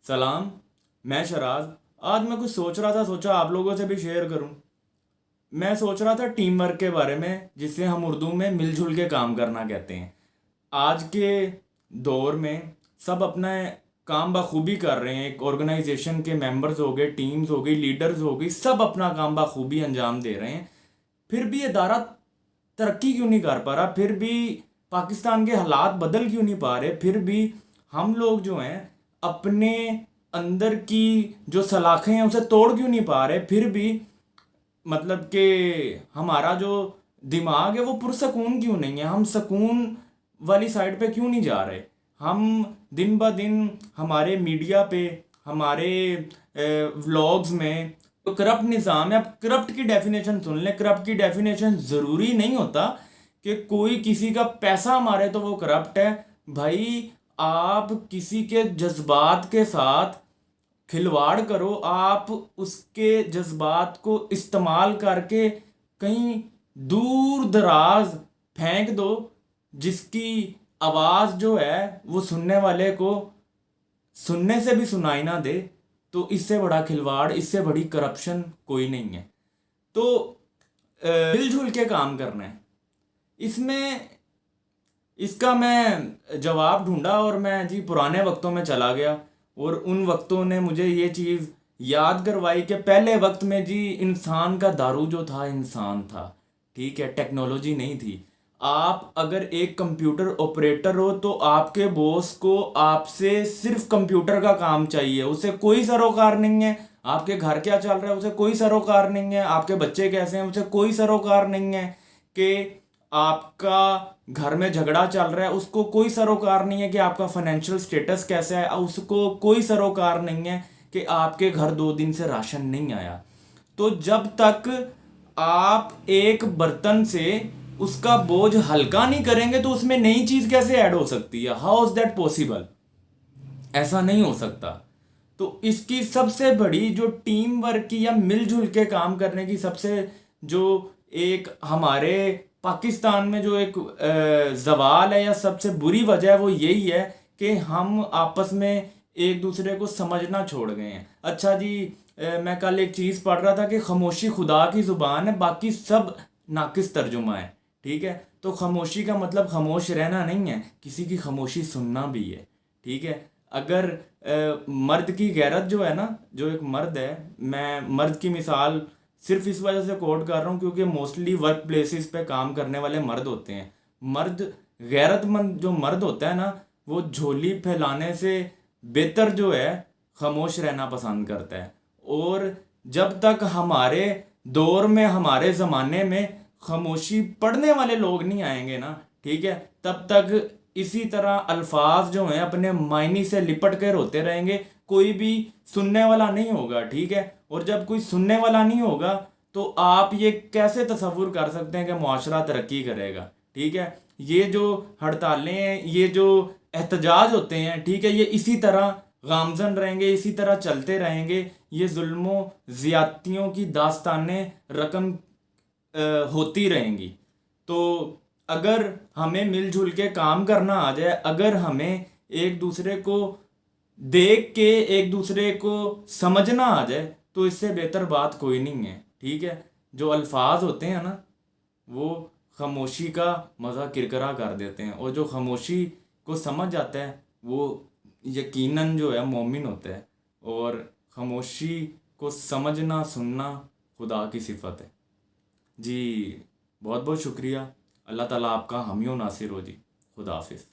सलाम। मैं शराज। आज मैं कुछ सोच रहा था, सोचा आप लोगों से भी शेयर करूं। मैं सोच रहा था टीम वर्क के बारे में, जिसे हम उर्दू में मिलजुल के काम करना कहते हैं। आज के दौर में सब अपना काम बखूबी कर रहे हैं। एक ऑर्गेनाइजेशन के मेंबर्स हो गए, टीम्स हो गई, लीडर्स हो गई, सब अपना काम बखूबी अंजाम दे रहे हैं। फिर भी इदारा तरक्की क्यों नहीं कर पा रहा? फिर भी पाकिस्तान के हालात बदल क्यों नहीं पा रहे? फिर भी हम लोग जो हैं अपने अंदर की जो सलाखें हैं उसे तोड़ क्यों नहीं पा रहे? फिर भी मतलब कि हमारा जो दिमाग है वो पुरसकून क्यों नहीं है? हम सकून वाली साइड पे क्यों नहीं जा रहे? हम दिन ब दिन हमारे मीडिया पे, हमारे व्लॉग्स में तो करप्ट निज़ाम है। अब करप्ट की डेफिनेशन सुन लें। करप्ट की डेफिनेशन ज़रूरी नहीं होता कि कोई किसी का पैसा मारे तो वो करप्ट है। भाई, आप किसी के जज्बात के साथ खिलवाड़ करो, आप उसके जज्बात को इस्तेमाल करके कहीं दूर दराज फेंक दो, जिसकी आवाज़ जो है वो सुनने वाले को सुनने से भी सुनाई ना दे। तो इससे बड़ा खिलवाड़, इससे बड़ी करप्शन कोई नहीं है। तो मिलजुल के काम करना है। इसमें इसका मैं जवाब ढूंढा और मैं जी पुराने वक्तों में चला गया, और उन वक्तों ने मुझे ये चीज़ याद करवाई कि पहले वक्त में जी इंसान का दारू जो था इंसान था, ठीक है, टेक्नोलॉजी नहीं थी। आप अगर एक कंप्यूटर ऑपरेटर हो तो आपके बॉस को आपसे सिर्फ कंप्यूटर का काम चाहिए, उसे कोई सरोकार नहीं है आपके घर क्या चल रहा है, उसे कोई सरोकार नहीं है आपके बच्चे कैसे हैं, उसे कोई सरोकार नहीं है कि आपका घर में झगड़ा चल रहा है, उसको कोई सरोकार नहीं है कि आपका फाइनेंशियल स्टेटस कैसा है, उसको कोई सरोकार नहीं है कि आपके घर 2 दिन से राशन नहीं आया। तो जब तक आप एक बर्तन से उसका बोझ हल्का नहीं करेंगे तो उसमें नई चीज़ कैसे ऐड हो सकती है? How is that possible? ऐसा नहीं हो सकता। तो इसकी सबसे बड़ी जो टीम वर्क की या मिलजुल के काम करने की सबसे जो एक हमारे पाकिस्तान में जो एक जवाल है या सबसे बुरी वजह है वो यही है कि हम आपस में एक दूसरे को समझना छोड़ गए हैं। अच्छा जी, मैं कल एक चीज़ पढ़ रहा था कि खामोशी खुदा की ज़ुबान है, बाकी सब नाकिस तर्जुमा है। ठीक है, तो खामोशी का मतलब खामोश रहना नहीं है, किसी की खामोशी सुनना भी है। ठीक है, अगर मर्द की गैरत जो है ना, जो एक मर्द है, मैं मर्द की मिसाल सिर्फ इस वजह से कोट कर रहा हूँ क्योंकि मोस्टली वर्क प्लेसेस पे काम करने वाले मर्द होते हैं। मर्द, गैरतमंद जो मर्द होता है ना, वो झोली फैलाने से बेहतर जो है खामोश रहना पसंद करता है। और जब तक हमारे दौर में, हमारे ज़माने में खामोशी पढ़ने वाले लोग नहीं आएंगे ना, ठीक है, तब तक इसी तरह अल्फाज जो हैं अपने मायने से लिपट कर होते रहेंगे, कोई भी सुनने वाला नहीं होगा। ठीक है, और जब कोई सुनने वाला नहीं होगा तो आप ये कैसे तसव्वुर कर सकते हैं कि मुआशरा तरक्की करेगा? ठीक है, ये जो हड़तालें हैं, ये जो एहतजाज होते हैं, ठीक है, ये इसी तरह गामजन रहेंगे, इसी तरह चलते रहेंगे। ये जुल्मों ज़्यादतियों की दास्तानें रकम होती रहेंगी। तो अगर हमें मिलजुल के काम करना आ जाए, अगर हमें एक दूसरे को देख के एक दूसरे को समझना आ जाए, तो इससे बेहतर बात कोई नहीं है। ठीक है, जो अल्फाज होते हैं ना, वो खामोशी का मज़ा किरकिरा कर देते हैं, और जो खामोशी को समझ जाता है वो यकीनन जो है मोमिन होता है। और खामोशी को समझना, सुनना खुदा की सिफत है। जी बहुत बहुत शुक्रिया। अल्लाह ताला आपका हामी नासिर हो जी। खुदा हाफिज़।